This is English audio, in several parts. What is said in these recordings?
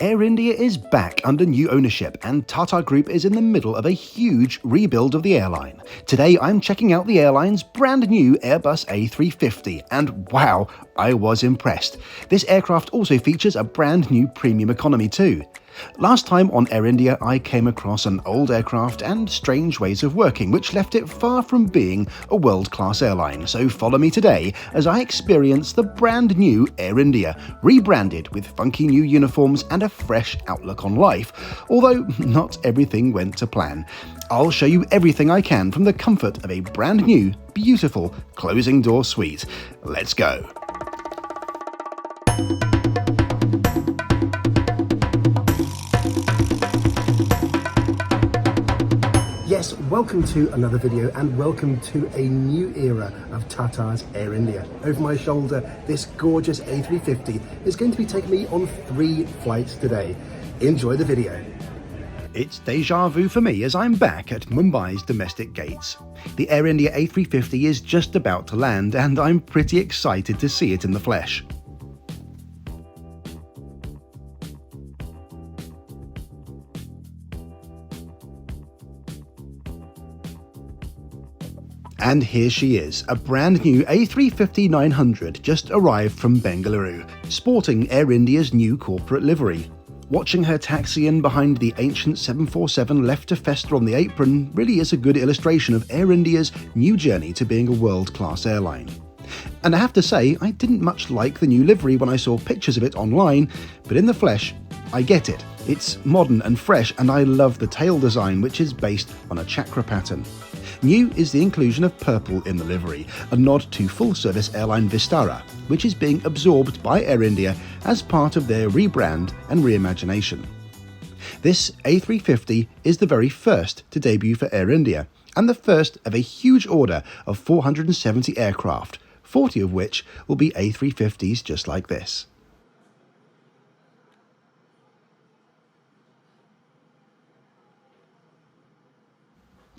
Air India is back under new ownership, and Tata Group is in the middle of a huge rebuild of the airline. Today I'm checking out the airline's brand new Airbus A350, and wow, I was impressed. This aircraft also features a brand new premium economy too. Last time on Air India, I came across an old aircraft and strange ways of working, which left it far from being a world-class airline. So follow me today as I experience the brand new Air India, rebranded with funky new uniforms and a fresh outlook on life, although not everything went to plan. I'll show you everything I can from the comfort of a brand new, beautiful closing door suite. Let's go. Yes, welcome to another video and welcome to a new era of Tata's Air India. Over my shoulder, this gorgeous A350 is going to be taking me on 3 flights today. Enjoy the video. It's deja vu for me as I'm back at Mumbai's domestic gates. The Air India A350 is just about to land and I'm pretty excited to see it in the flesh. And here she is, a brand new A350-900 just arrived from Bengaluru, sporting Air India's new corporate livery. Watching her taxi in behind the ancient 747 left to fester on the apron really is a good illustration of Air India's new journey to being a world-class airline. And I have to say, I didn't much like the new livery when I saw pictures of it online, but in the flesh, I get it. It's modern and fresh, and I love the tail design, which is based on a chakra pattern. New is the inclusion of purple in the livery, a nod to full-service airline Vistara, which is being absorbed by Air India as part of their rebrand and reimagination. This A350 is the very first to debut for Air India, and the first of a huge order of 470 aircraft, 40 of which will be A350s just like this.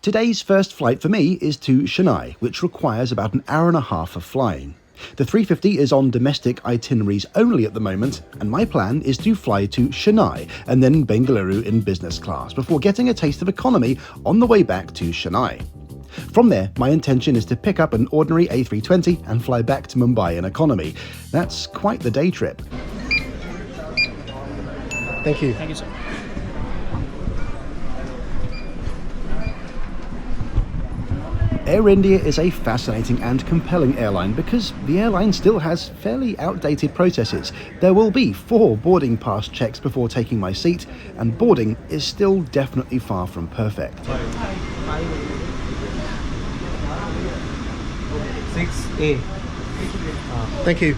Today's first flight for me is to Chennai, which requires about an hour and a half of flying. The 350 is on domestic itineraries only at the moment, and my plan is to fly to Chennai and then Bengaluru in business class before getting a taste of economy on the way back to Chennai. From there, my intention is to pick up an ordinary A320 and fly back to Mumbai in economy. That's quite the day trip. Thank you. Thank you, sir. Air India is a fascinating and compelling airline because the airline still has fairly outdated processes. There will be 4 boarding pass checks before taking my seat, and boarding is still definitely far from perfect. 6A. Thank you.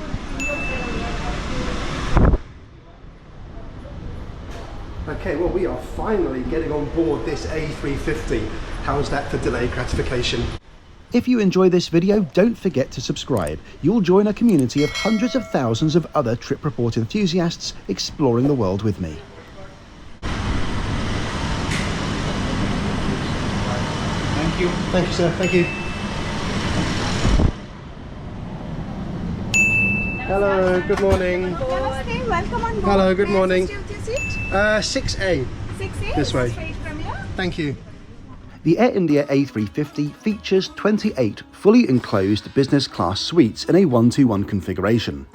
Okay, well, we are finally getting on board this A350. How's that for delayed gratification? If you enjoy this video, don't forget to subscribe. You'll join a community of hundreds of thousands of other trip report enthusiasts exploring the world with me. Thank you. Thank you, sir. Thank you. Hello, good morning. Namaste, welcome on board. Hello, good morning. 6A. 6A. This way. Straight from here. Thank you. The Air India A350 features 28 fully enclosed business class suites in a 1-to-1 configuration.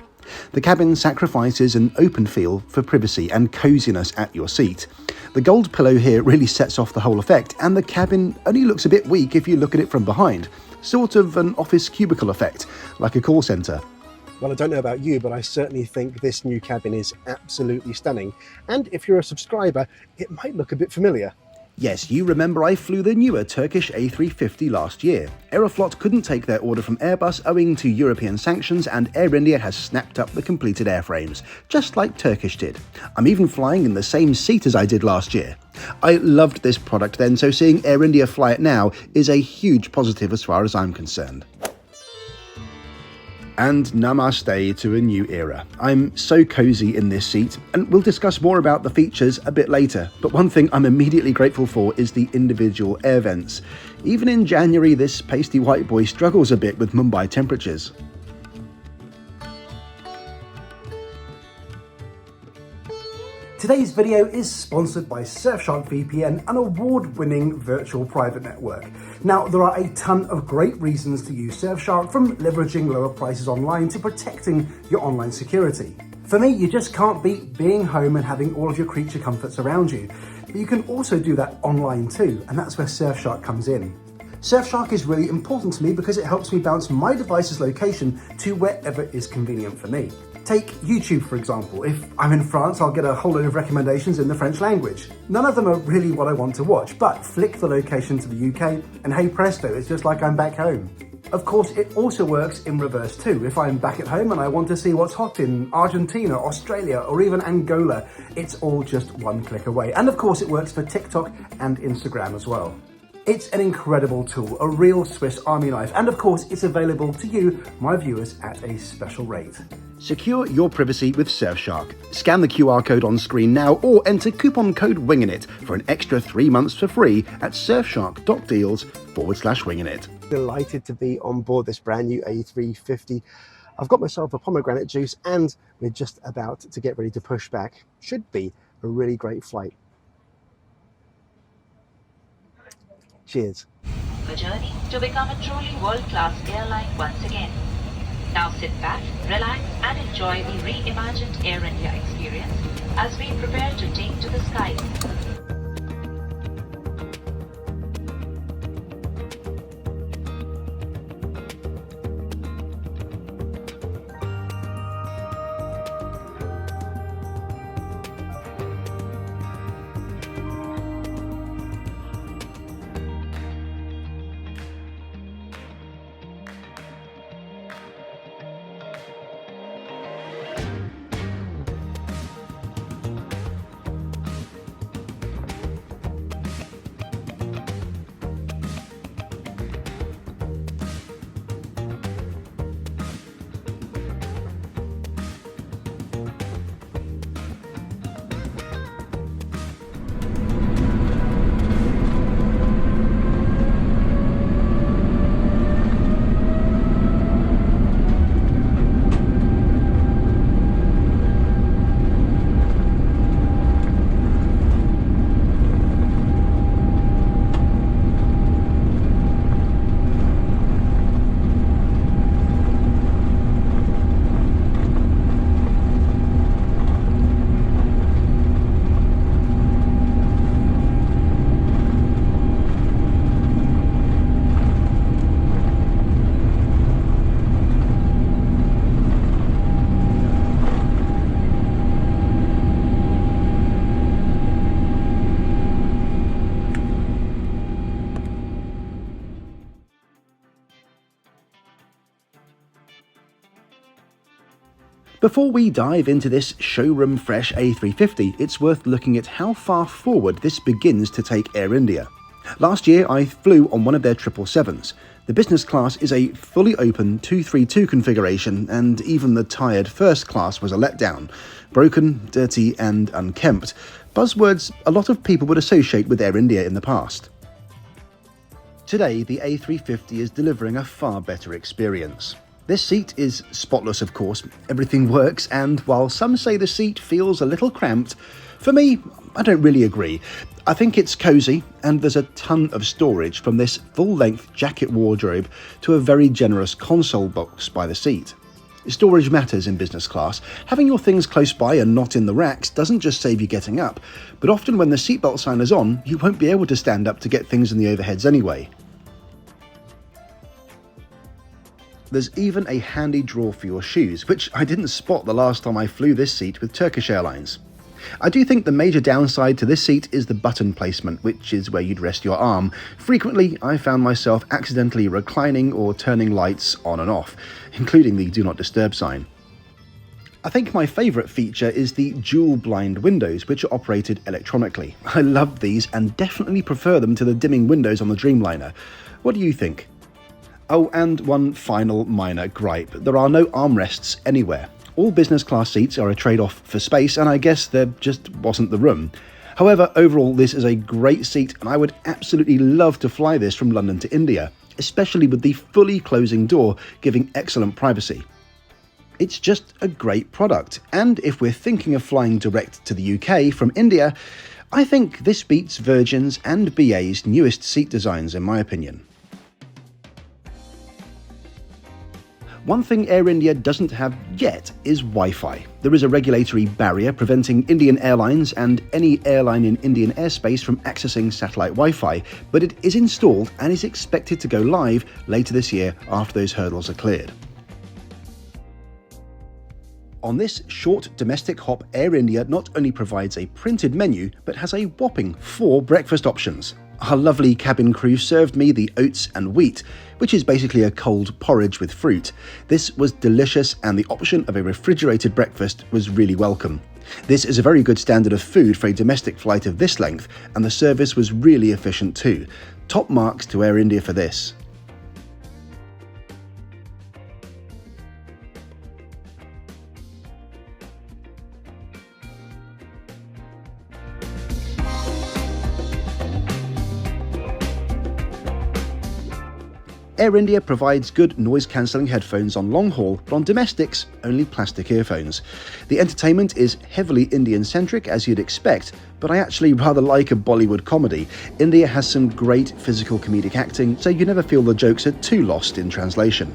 The cabin sacrifices an open feel for privacy and coziness at your seat. The gold pillow here really sets off the whole effect, and the cabin only looks a bit weak if you look at it from behind. Sort of an office cubicle effect, like a call centre. Well, I don't know about you, but I certainly think this new cabin is absolutely stunning. And if you're a subscriber, it might look a bit familiar. Yes, you remember I flew the newer Turkish A350 last year. Aeroflot couldn't take their order from Airbus owing to European sanctions, and Air India has snapped up the completed airframes, just like Turkish did. I'm even flying in the same seat as I did last year. I loved this product then, so seeing Air India fly it now is a huge positive as far as I'm concerned. And namaste to a new era. I'm so cozy in this seat, and we'll discuss more about the features a bit later, but one thing I'm immediately grateful for is the individual air vents. Even in January, this pasty white boy struggles a bit with Mumbai temperatures. Today's video is sponsored by Surfshark VPN, an award-winning virtual private network. Now, there are a ton of great reasons to use Surfshark, from leveraging lower prices online to protecting your online security. For me, you just can't beat being home and having all of your creature comforts around you. But you can also do that online too, and that's where Surfshark comes in. Surfshark is really important to me because it helps me bounce my device's location to wherever is convenient for me. Take YouTube, for example. If I'm in France, I'll get a whole load of recommendations in the French language. None of them are really what I want to watch, but flick the location to the UK and hey presto, it's just like I'm back home. Of course, it also works in reverse too. If I'm back at home and I want to see what's hot in Argentina, Australia, or even Angola, it's all just one click away. And of course, it works for TikTok and Instagram as well. It's an incredible tool, a real Swiss Army knife, and of course it's available to you, my viewers, at a special rate. Secure your privacy with Surfshark. Scan the QR code on screen now or enter coupon code WINGINIT for an extra 3 months for free at surfshark.deals/WINGINIT. Delighted to be on board this brand new A350. I've got myself a pomegranate juice and we're just about to get ready to push back. Should be a really great flight. Cheers. A journey to become a truly world-class airline once again. Now sit back, relax and enjoy the reimagined Air India experience as we prepare to take to the skies. Before we dive into this showroom fresh A350, it's worth looking at how far forward this begins to take Air India. Last year I flew on one of their 777s. The business class is a fully open 232 configuration, and even the tired first class was a letdown. Broken, dirty and unkempt. Buzzwords a lot of people would associate with Air India in the past. Today the A350 is delivering a far better experience. This seat is spotless, of course, everything works, and while some say the seat feels a little cramped, for me, I don't really agree. I think it's cosy, and there's a ton of storage, from this full-length jacket wardrobe to a very generous console box by the seat. Storage matters in business class. Having your things close by and not in the racks doesn't just save you getting up, but often when the seatbelt sign is on, you won't be able to stand up to get things in the overheads anyway. There's even a handy drawer for your shoes, which I didn't spot the last time I flew this seat with Turkish Airlines. I do think the major downside to this seat is the button placement, which is where you'd rest your arm. Frequently, I found myself accidentally reclining or turning lights on and off, including the Do Not Disturb sign. I think my favourite feature is the dual blind windows, which are operated electronically. I love these and definitely prefer them to the dimming windows on the Dreamliner. What do you think? Oh, and one final minor gripe. There are no armrests anywhere. All business class seats are a trade-off for space, and I guess there just wasn't the room. However, overall this is a great seat, and I would absolutely love to fly this from London to India, especially with the fully closing door giving excellent privacy. It's just a great product, and if we're thinking of flying direct to the UK from India, I think this beats Virgin's and BA's newest seat designs in my opinion. One thing Air India doesn't have yet is Wi-Fi. There is a regulatory barrier preventing Indian Airlines and any airline in Indian airspace from accessing satellite Wi-Fi, but it is installed and is expected to go live later this year after those hurdles are cleared. On this short domestic hop, Air India not only provides a printed menu, but has a whopping 4 breakfast options. Our lovely cabin crew served me the oats and wheat, which is basically a cold porridge with fruit. This was delicious, and the option of a refrigerated breakfast was really welcome. This is a very good standard of food for a domestic flight of this length, and the service was really efficient too. Top marks to Air India for this. Air India provides good noise-cancelling headphones on long haul, but on domestics, only plastic earphones. The entertainment is heavily Indian-centric, as you'd expect, but I actually rather like a Bollywood comedy. India has some great physical comedic acting, so you never feel the jokes are too lost in translation.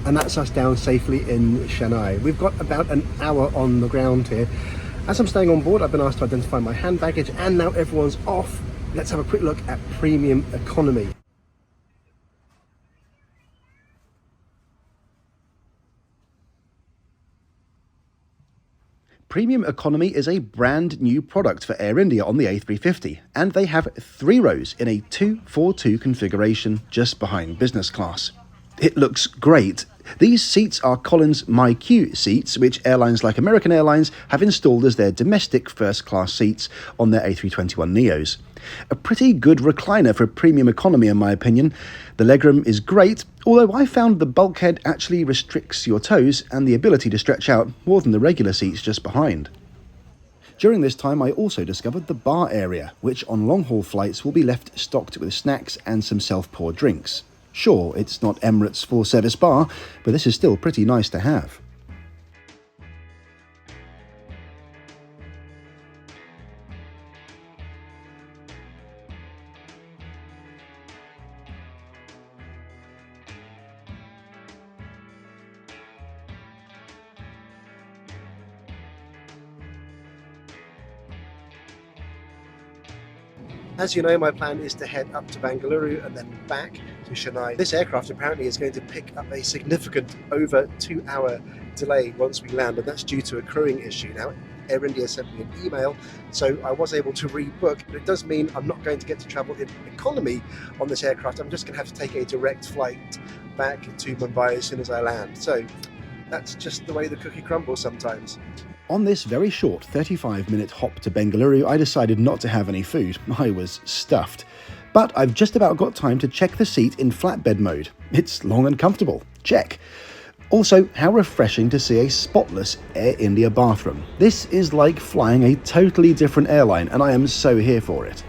And that's us down safely in Chennai. We've got about an hour on the ground here. As I'm staying on board, I've been asked to identify my hand baggage, and now everyone's off. Let's have a quick look at premium economy. Premium Economy is a brand new product for Air India on the A350, and they have 3 rows in a 2-4-2 configuration just behind business class. It looks great. These seats are Collins MyQ seats, which airlines like American Airlines have installed as their domestic first-class seats on their A321neos. A pretty good recliner for premium economy in my opinion. The legroom is great, although I found the bulkhead actually restricts your toes and the ability to stretch out more than the regular seats just behind. During this time, I also discovered the bar area, which on long-haul flights will be left stocked with snacks and some self-poured drinks. Sure, it's not Emirates' full-service bar, but this is still pretty nice to have. As you know, my plan is to head up to Bengaluru and then back to Chennai. This aircraft apparently is going to pick up a significant over 2-hour delay once we land, and that's due to a crewing issue. Now, Air India sent me an email, so I was able to rebook, but it does mean I'm not going to get to travel in economy on this aircraft. I'm just going to have to take a direct flight back to Mumbai as soon as I land. So that's just the way the cookie crumbles sometimes. On this very short 35-minute hop to Bengaluru, I decided not to have any food. I was stuffed. But I've just about got time to check the seat in flatbed mode. It's long and comfortable. Check. Also, how refreshing to see a spotless Air India bathroom. This is like flying a totally different airline, and I am so here for it.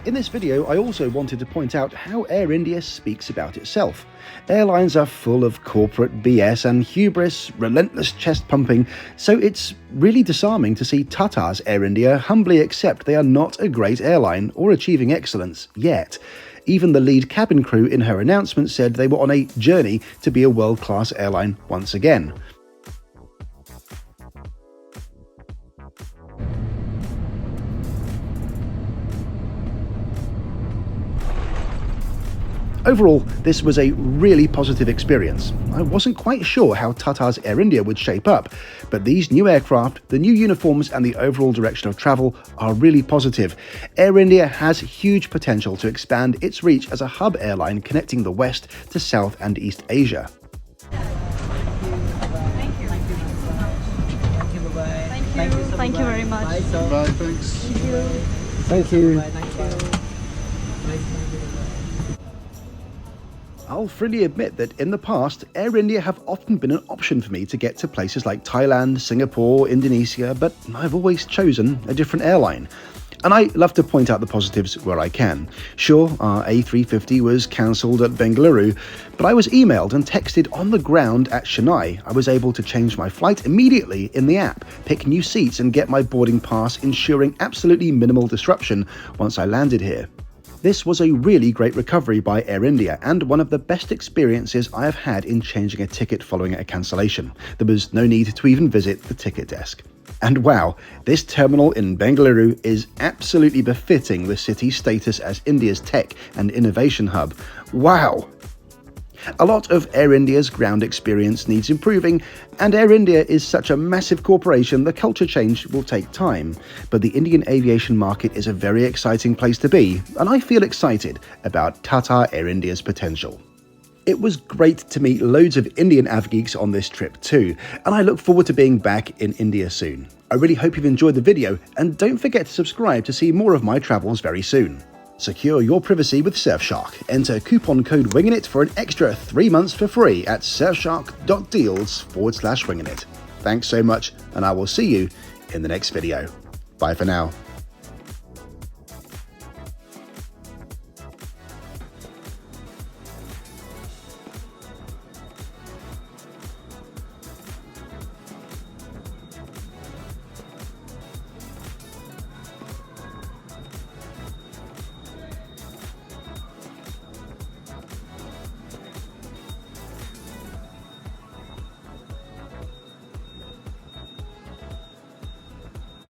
In this video, I also wanted to point out how Air India speaks about itself. Airlines are full of corporate BS and hubris, relentless chest pumping, so it's really disarming to see Tata's Air India humbly accept they are not a great airline or achieving excellence yet. Even the lead cabin crew in her announcement said they were on a journey to be a world-class airline once again. Overall, this was a really positive experience. I wasn't quite sure how Tata's Air India would shape up, but these new aircraft, the new uniforms and the overall direction of travel are really positive. Air India has huge potential to expand its reach as a hub airline connecting the West to South and East Asia. Thank you very much. Bye, thanks. Thank you. I'll freely admit that in the past, Air India have often been an option for me to get to places like Thailand, Singapore, Indonesia, but I've always chosen a different airline. And I love to point out the positives where I can. Sure, our A350 was cancelled at Bengaluru, but I was emailed and texted on the ground at Chennai. I was able to change my flight immediately in the app, pick new seats and get my boarding pass, ensuring absolutely minimal disruption once I landed here. This was a really great recovery by Air India and one of the best experiences I have had in changing a ticket following a cancellation. There was no need to even visit the ticket desk. And wow, this terminal in Bengaluru is absolutely befitting the city's status as India's tech and innovation hub. Wow! A lot of Air India's ground experience needs improving, and Air India is such a massive corporation the culture change will take time. But the Indian aviation market is a very exciting place to be, and I feel excited about Tata Air India's potential. It was great to meet loads of Indian avgeeks on this trip too, and I look forward to being back in India soon. I really hope you've enjoyed the video, and don't forget to subscribe to see more of my travels very soon. Secure your privacy with Surfshark. Enter coupon code WINGINIT for an extra 3 months for free at surfshark.deals/WINGINIT. Thanks so much, and I will see you in the next video. Bye for now.